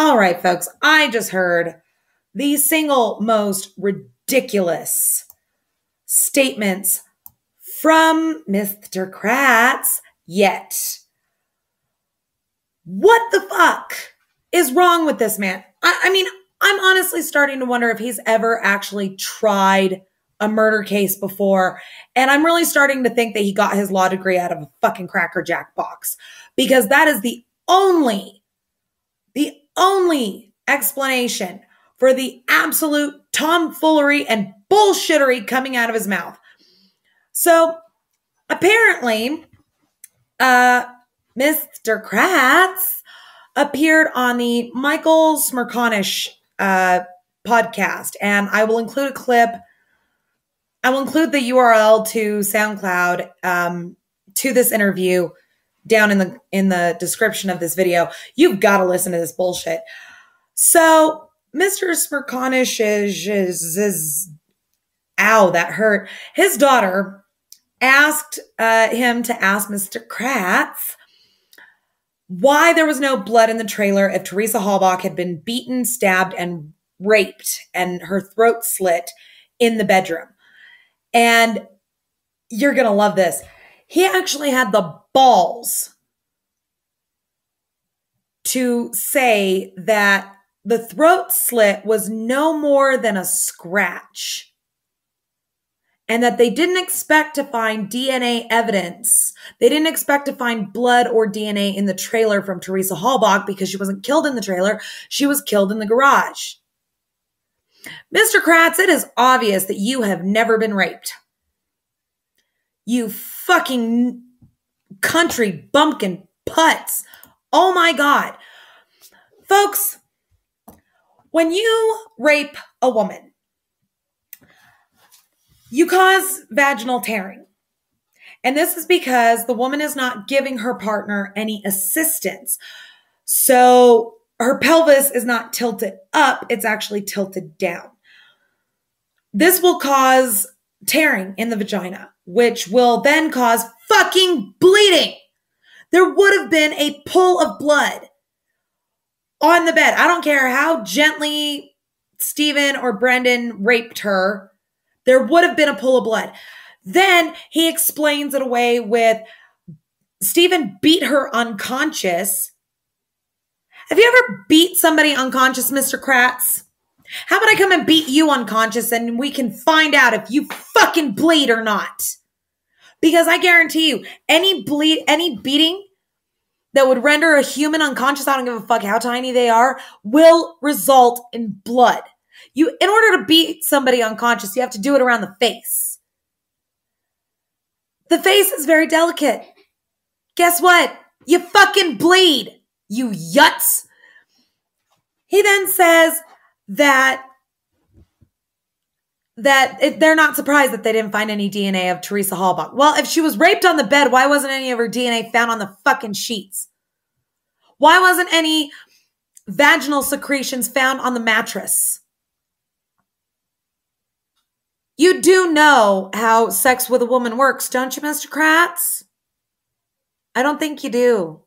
All right, folks, I just heard the single most ridiculous statements from Mr. Kratz yet. What the fuck is wrong with this man? I mean, I'm honestly starting to wonder if he's ever actually tried a murder case before. And I'm really starting to think that he got his law degree out of a fucking Cracker Jack box, because that is the only explanation for the absolute tomfoolery and bullshittery coming out of his mouth. So apparently, Mr. Kratz appeared on the Michael Smerconish podcast, and I will include a clip. I will include the URL to SoundCloud to this interview down in the description of this video. You've got to listen to this bullshit. So Mr. Smerconish is ow, that hurt. His daughter asked him to ask Mr. Kratz why there was no blood in the trailer if Teresa Halbach had been beaten, stabbed, and raped and her throat slit in the bedroom. And you're going to love this. He actually had the balls to say that the throat slit was no more than a scratch, and that they didn't expect to find DNA evidence. They didn't expect to find blood or DNA in the trailer from Teresa Halbach because she wasn't killed in the trailer. She was killed in the garage. Mr. Kratz, it is obvious that you have never been raped. You fucking country bumpkin putz. Oh my God. Folks, when you rape a woman, you cause vaginal tearing. And this is because the woman is not giving her partner any assistance. So her pelvis is not tilted up, it's actually tilted down. This will cause tearing in the vagina, which will then cause fucking bleeding. There would have been a pool of blood on the bed. I don't care how gently Stephen or Brendan raped her. There would have been a pool of blood. Then he explains it away with Stephen beat her unconscious. Have you ever beat somebody unconscious, Mr. Kratz? How about I come and beat you unconscious and we can find out if you fucking bleed or not? Because I guarantee you, any beating that would render a human unconscious, I don't give a fuck how tiny they are, will result in blood. In order to beat somebody unconscious, you have to do it around the face. The face is very delicate. Guess what? You fucking bleed, you yuts. He then says that they're not surprised that they didn't find any DNA of Teresa Halbach. Well, if she was raped on the bed, why wasn't any of her DNA found on the fucking sheets? Why wasn't any vaginal secretions found on the mattress? You do know how sex with a woman works, don't you, Mr. Kratz? I don't think you do.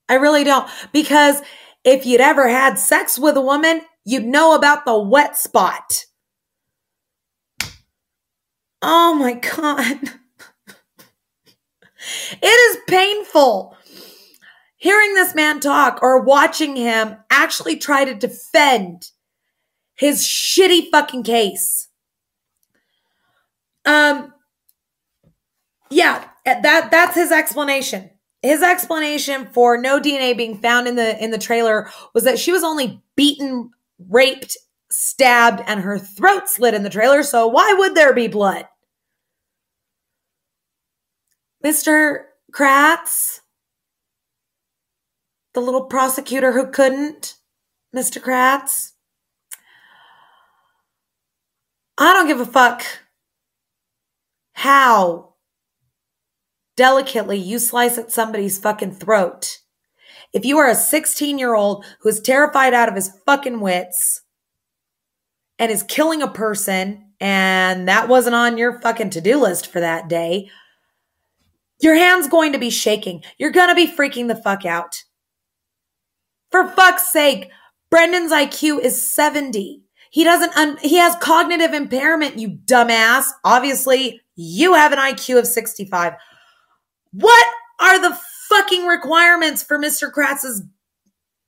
I really don't. Because if you'd ever had sex with a woman, you'd know about the wet spot. Oh my God. It is painful hearing this man talk or watching him actually try to defend his shitty fucking case. Yeah, that's his explanation. His explanation for no DNA being found in the trailer was that she was only beaten, raped, stabbed, and her throat slit in the trailer, so why would there be blood? Mr. Kratz, the little prosecutor who couldn't, Mr. Kratz, I don't give a fuck how delicately you slice at somebody's fucking throat. If you are a 16-year-old who is terrified out of his fucking wits and is killing a person, and that wasn't on your fucking to-do list for that day, your hand's going to be shaking. You're going to be freaking the fuck out. For fuck's sake, Brendan's IQ is 70. He has cognitive impairment, you dumbass. Obviously, you have an IQ of 65. What are the fucking requirements for Mr. Kratz's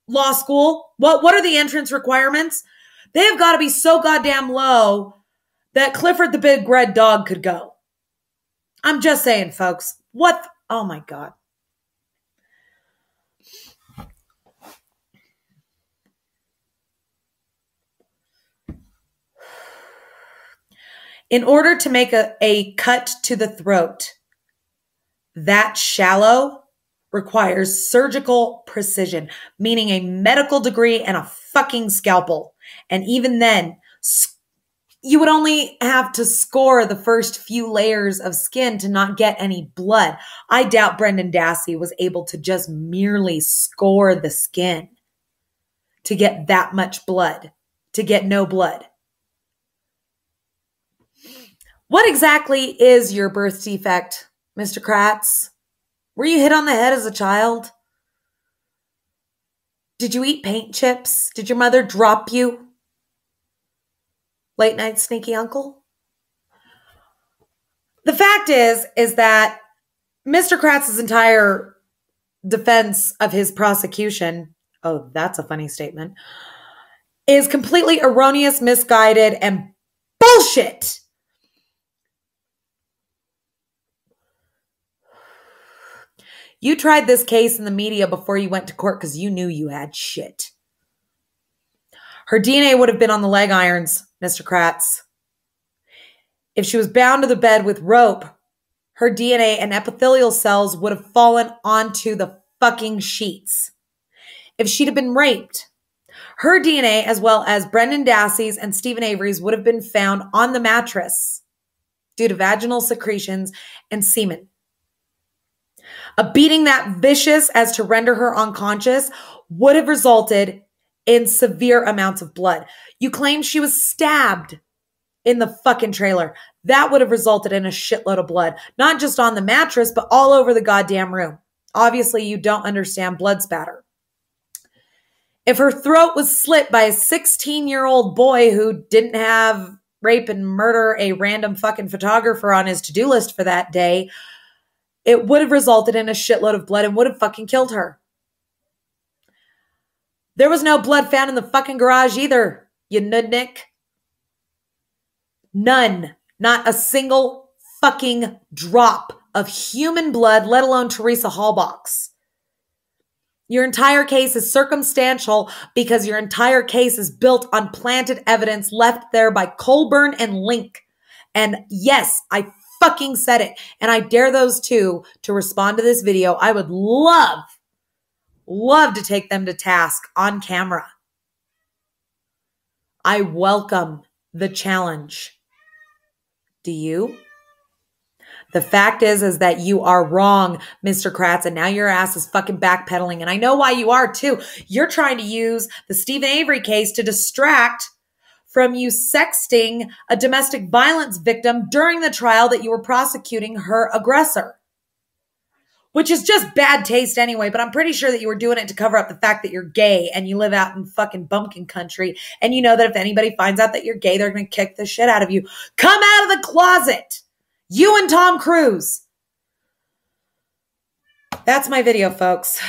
law school? What are the entrance requirements? They have got to be so goddamn low that Clifford the Big Red Dog could go. I'm just saying, folks. Oh my God. In order to make a cut to the throat that shallow requires surgical precision, meaning a medical degree and a fucking scalpel. And even then, you would only have to score the first few layers of skin to not get any blood. I doubt Brendan Dassey was able to just merely score the skin to get that much blood, to get no blood. What exactly is your birth defect, Mr. Kratz? Were you hit on the head as a child? Did you eat paint chips? Did your mother drop you? Late night sneaky uncle? The fact is that Mr. Kratz's entire defense of his prosecution, oh, that's a funny statement, is completely erroneous, misguided, and bullshit. You tried this case in the media before you went to court because you knew you had shit. Her DNA would have been on the leg irons, Mr. Kratz. If she was bound to the bed with rope, her DNA and epithelial cells would have fallen onto the fucking sheets. If she'd have been raped, her DNA, as well as Brendan Dassey's and Stephen Avery's, would have been found on the mattress due to vaginal secretions and semen. A beating that vicious as to render her unconscious would have resulted in severe amounts of blood. You claim she was stabbed in the fucking trailer. That would have resulted in a shitload of blood, not just on the mattress, but all over the goddamn room. Obviously, you don't understand blood spatter. If her throat was slit by a 16-year-old boy who didn't have rape and murder a random fucking photographer on his to-do list for that day, it would have resulted in a shitload of blood and would have fucking killed her. There was no blood found in the fucking garage either, you nudnik. None. Not a single fucking drop of human blood, let alone Teresa Hallbox. Your entire case is circumstantial because your entire case is built on planted evidence left there by Colburn and Link. And yes, I fucking said it. And I dare those two to respond to this video. I would love to take them to task on camera. I welcome the challenge. Do you? The fact is that you are wrong, Mr. Kratz, and now your ass is fucking backpedaling. And I know why you are too. You're trying to use the Stephen Avery case to distract from you sexting a domestic violence victim during the trial that you were prosecuting her aggressor. Which is just bad taste anyway, but I'm pretty sure that you were doing it to cover up the fact that you're gay and you live out in fucking bumpkin country. And you know that if anybody finds out that you're gay, they're going to kick the shit out of you. Come out of the closet. You and Tom Cruise. That's my video, folks.